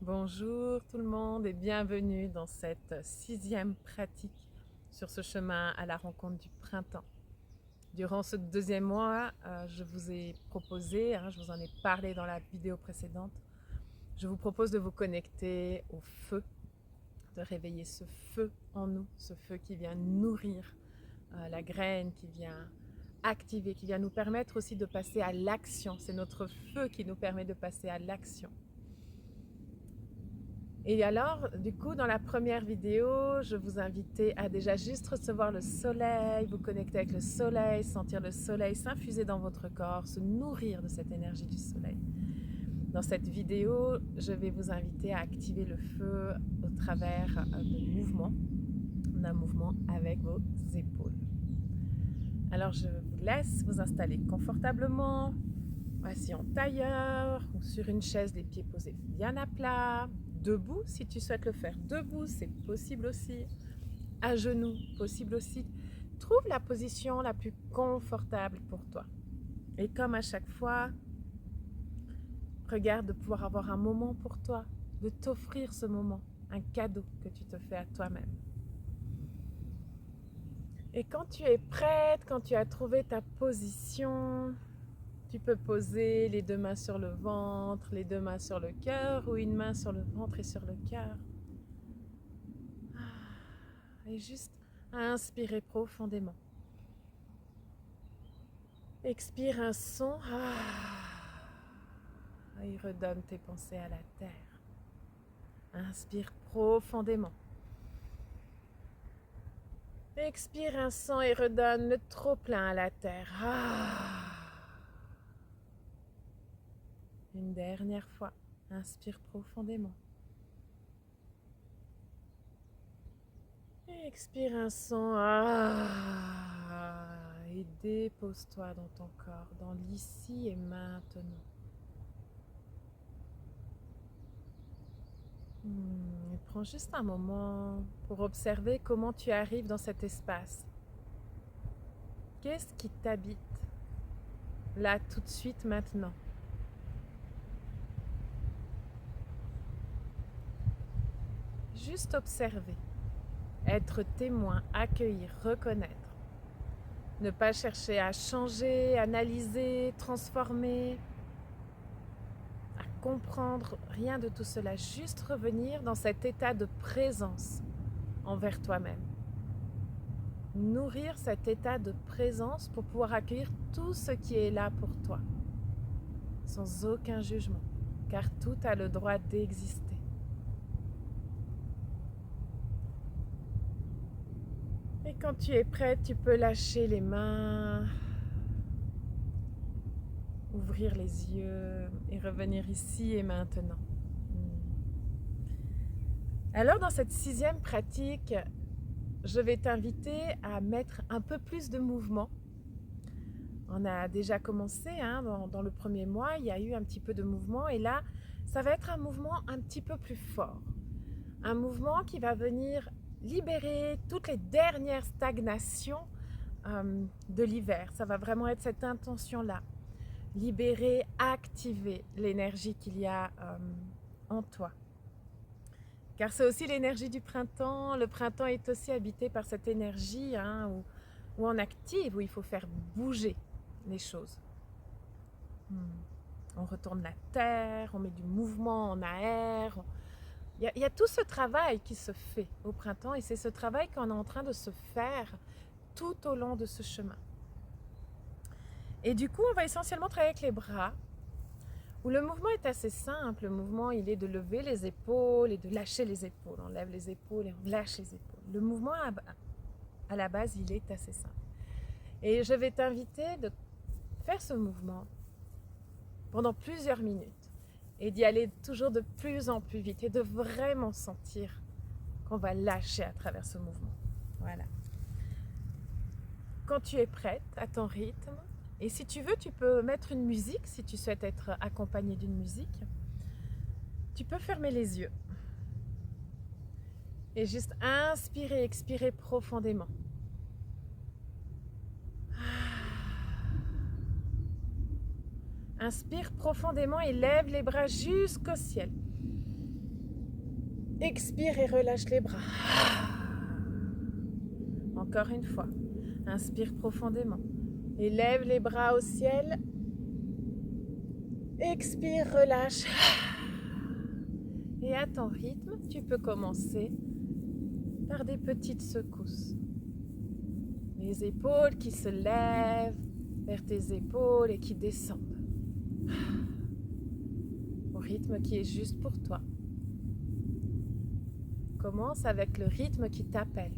Bonjour tout le monde et bienvenue dans cette sixième pratique sur ce chemin à la rencontre du printemps. Durant ce deuxième mois, je vous ai proposé, je vous en ai parlé dans la vidéo précédente, je vous propose de vous connecter au feu, de réveiller ce feu en nous, ce feu qui vient nourrir la graine, qui vient activer, qui vient nous permettre aussi de passer à l'action. C'est notre feu qui nous permet de passer à l'action. Et alors, du coup, dans la première vidéo, je vous invitais à déjà juste recevoir le soleil, vous connecter avec le soleil, sentir le soleil s'infuser dans votre corps, se nourrir de cette énergie du soleil. Dans cette vidéo, je vais vous inviter à activer le feu au travers de mouvements, d'un mouvement avec vos épaules. Alors, je vous laisse vous installer confortablement, assis en tailleur ou sur une chaise, les pieds posés bien à plat. Debout, si tu souhaites le faire debout, c'est possible aussi. À genoux, possible aussi. Trouve la position la plus confortable pour toi. Et comme à chaque fois, regarde de pouvoir avoir un moment pour toi, de t'offrir ce moment, un cadeau que tu te fais à toi-même. Et quand tu es prête, quand tu as trouvé ta position, tu peux poser les deux mains sur le ventre, les deux mains sur le cœur ou une main sur le ventre et sur le cœur. Et juste inspirer profondément. Expire un son. Et redonne tes pensées à la terre. Inspire profondément. Expire un son et redonne le trop-plein à la terre. Une dernière fois. Inspire profondément. Expire un son. Et dépose-toi dans ton corps, dans l'ici et maintenant. Et prends juste un moment pour observer comment tu arrives dans cet espace. Qu'est-ce qui t'habite là tout de suite maintenant? Juste observer, être témoin, accueillir, reconnaître. Ne pas chercher à changer, analyser, transformer, à comprendre, rien de tout cela. Juste revenir dans cet état de présence envers toi-même. Nourrir cet état de présence pour pouvoir accueillir tout ce qui est là pour toi, sans aucun jugement, car tout a le droit d'exister. Et quand tu es prête, tu peux lâcher les mains, ouvrir les yeux et revenir ici et maintenant. Alors dans cette sixième pratique, je vais t'inviter à mettre un peu plus de mouvement. On a déjà commencé dans le premier mois, il y a eu un petit peu de mouvement et là, ça va être un mouvement un petit peu plus fort. Un mouvement qui va venir libérer toutes les dernières stagnations de l'hiver. Ça va vraiment être cette intention-là. Libérer, activer l'énergie qu'il y a en toi. Car c'est aussi l'énergie du printemps. Le printemps est aussi habité par cette énergie où on active, où il faut faire bouger les choses. On retourne la terre, on met du mouvement, on aère. Il y a tout ce travail qui se fait au printemps et c'est ce travail qu'on est en train de se faire tout au long de ce chemin. Et du coup, on va essentiellement travailler avec les bras, où le mouvement est assez simple. Le mouvement, il est de lever les épaules et de lâcher les épaules. On lève les épaules et on lâche les épaules. Le mouvement, à la base, il est assez simple. Et je vais t'inviter de faire ce mouvement pendant plusieurs minutes et d'y aller toujours de plus en plus vite et de vraiment sentir qu'on va lâcher à travers ce mouvement. Voilà. Quand tu es prête, à ton rythme, et si tu veux, tu peux mettre une musique, si tu souhaites être accompagné d'une musique. Tu peux fermer les yeux et juste inspirer, expirer profondément. Inspire profondément et lève les bras jusqu'au ciel. Expire et relâche les bras. Encore une fois. Inspire profondément. Élève les bras au ciel. Expire, relâche. Et à ton rythme, tu peux commencer par des petites secousses. Les épaules qui se lèvent vers tes épaules et qui descendent. Au rythme qui est juste pour toi. Commence avec le rythme qui t'appelle.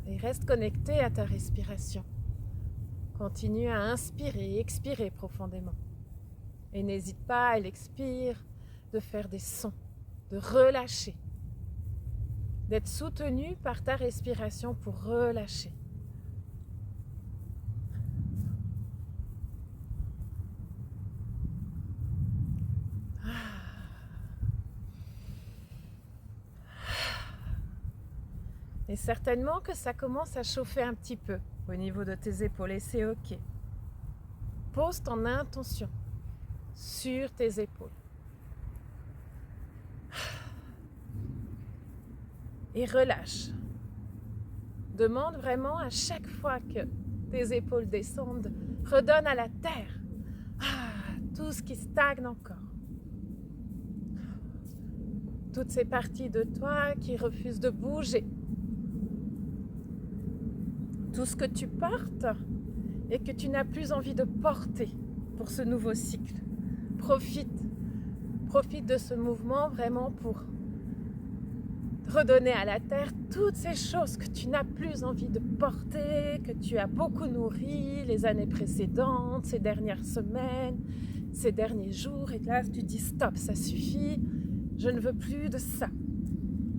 Et reste connecté à ta respiration. Continue à inspirer et expirer profondément. Et n'hésite pas à l'expire de faire des sons, de relâcher, d'être soutenu par ta respiration pour relâcher. Et certainement que ça commence à chauffer un petit peu au niveau de tes épaules et c'est ok. Pose ton intention sur tes épaules. Et relâche. Demande vraiment à chaque fois que tes épaules descendent, redonne à la terre tout ce qui stagne encore. Toutes ces parties de toi qui refusent de bouger. Tout ce que tu portes et que tu n'as plus envie de porter pour ce nouveau cycle. Profite de ce mouvement vraiment pour redonner à la terre toutes ces choses que tu n'as plus envie de porter, que tu as beaucoup nourries les années précédentes, ces dernières semaines, ces derniers jours. Et là, tu dis stop, ça suffit, je ne veux plus de ça.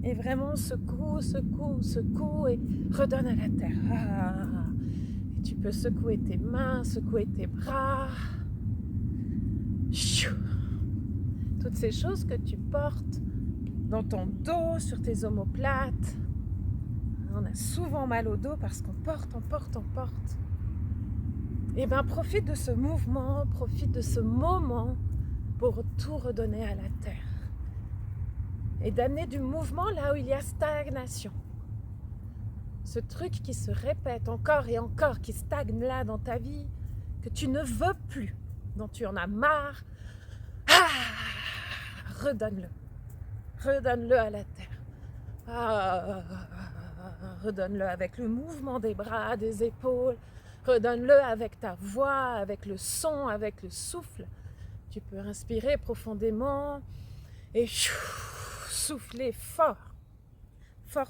Et vraiment secoue et redonne à la terre. Et tu peux secouer tes mains, secouer tes bras. Toutes ces choses que tu portes dans ton dos, sur tes omoplates. On a souvent mal au dos parce qu'on porte. Et bien profite de ce mouvement, profite de ce moment pour tout redonner à la terre. Et d'amener du mouvement là où il y a stagnation. Ce truc qui se répète encore et encore, qui stagne là dans ta vie, que tu ne veux plus, dont tu en as marre, redonne-le. Redonne-le à la terre. Redonne-le avec le mouvement des bras, des épaules. Redonne-le avec ta voix, avec le son, avec le souffle. Tu peux inspirer profondément et souffler fort. Fort.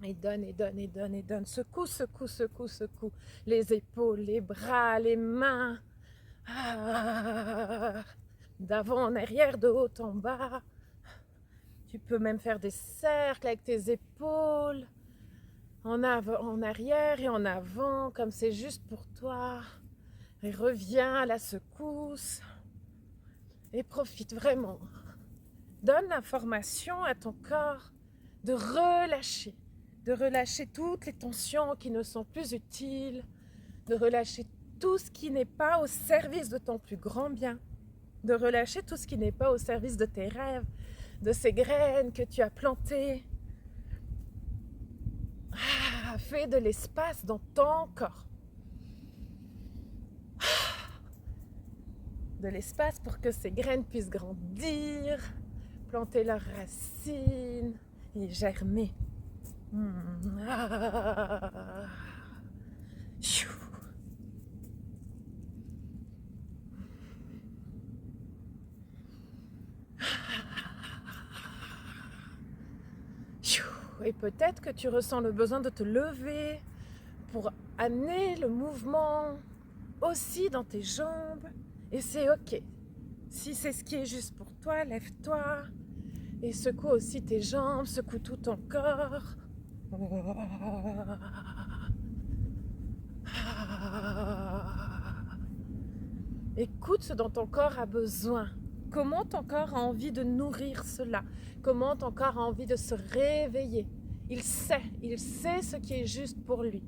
Et donne. Secoue. Les épaules, les bras, les mains. D'avant en arrière, de haut en bas. Tu peux même faire des cercles avec tes épaules. En arrière et en avant, comme c'est juste pour toi. Et reviens à la secousse. Et profite vraiment. Donne l'information à ton corps de relâcher toutes les tensions qui ne sont plus utiles, de relâcher tout ce qui n'est pas au service de ton plus grand bien, de relâcher tout ce qui n'est pas au service de tes rêves, de ces graines que tu as plantées. Fais de l'espace dans ton corps. De l'espace pour que ces graines puissent grandir, planter leurs racines et germer. Et peut-être que tu ressens le besoin de te lever pour amener le mouvement aussi dans tes jambes. Et c'est ok. Si c'est ce qui est juste pour toi, lève-toi et secoue aussi tes jambes, secoue tout ton corps. Écoute ce dont ton corps a besoin comment ton corps a envie de nourrir cela, comment ton corps a envie de se réveiller. Il sait ce qui est juste pour lui.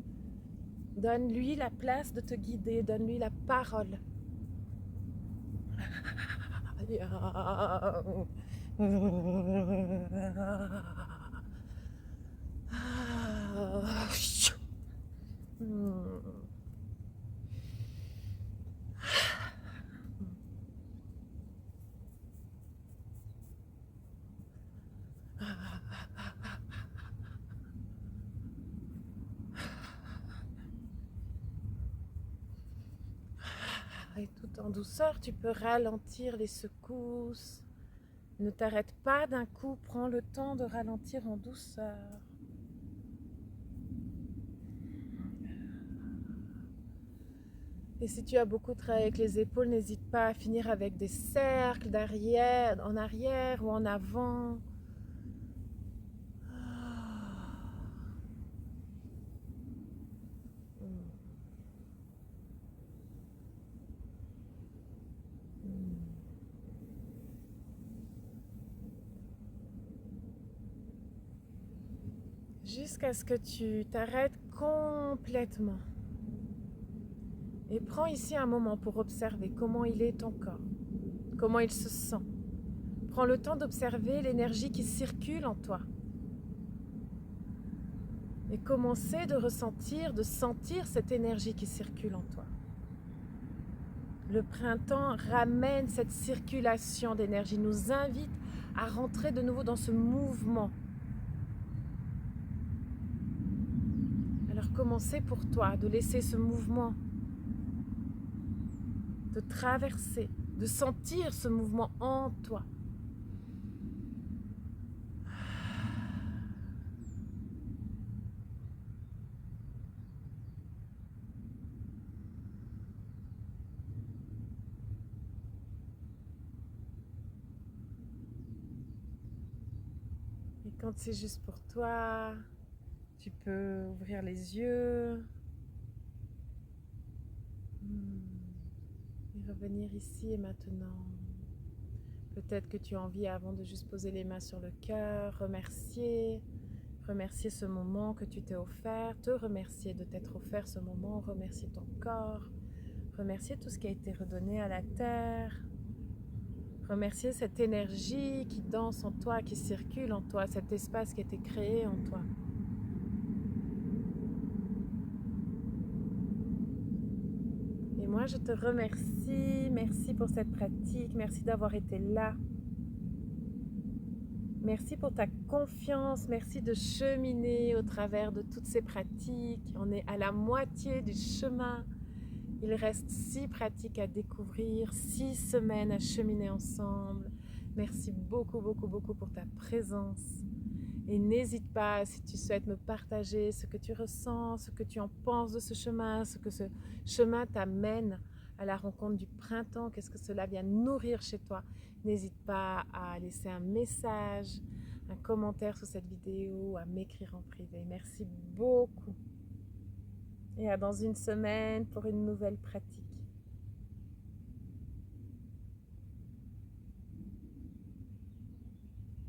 Donne-lui la place de te guider, donne-lui la parole. Et tout en douceur, tu peux ralentir les secousses. Ne t'arrête pas d'un coup, prends le temps de ralentir en douceur. Et si tu as beaucoup travaillé avec les épaules, n'hésite pas à finir avec des cercles d'arrière, en arrière ou en avant. Jusqu'à ce que tu t'arrêtes complètement. Et prends ici un moment pour observer comment il est ton corps, comment il se sent. Prends le temps d'observer l'énergie qui circule en toi. Et commencer de ressentir, de sentir cette énergie qui circule en toi. Le printemps ramène cette circulation d'énergie, nous invite à rentrer de nouveau dans ce mouvement. Alors commencez pour toi de laisser ce mouvement, de traverser, de sentir ce mouvement en toi. Et quand c'est juste pour toi, tu peux ouvrir les yeux et revenir ici et maintenant. Peut-être que tu as envie, avant de juste poser les mains sur le cœur, remercier ce moment que tu t'es offert, te remercier de t'être offert ce moment, remercier ton corps, remercier tout ce qui a été redonné à la terre, remercier cette énergie qui danse en toi, qui circule en toi, cet espace qui a été créé en toi. Et moi, je te remercie, merci pour cette pratique, merci d'avoir été là. Merci pour ta confiance, merci de cheminer au travers de toutes ces pratiques. On est à la moitié du chemin. Il reste 6 pratiques à découvrir, 6 semaines à cheminer ensemble. Merci beaucoup, beaucoup, beaucoup pour ta présence. Et n'hésite pas, si tu souhaites me partager ce que tu ressens, ce que tu en penses de ce chemin, ce que ce chemin t'amène à la rencontre du printemps, qu'est-ce que cela vient nourrir chez toi. N'hésite pas à laisser un message, un commentaire sous cette vidéo, à m'écrire en privé. Merci beaucoup. Et à dans une semaine pour une nouvelle pratique.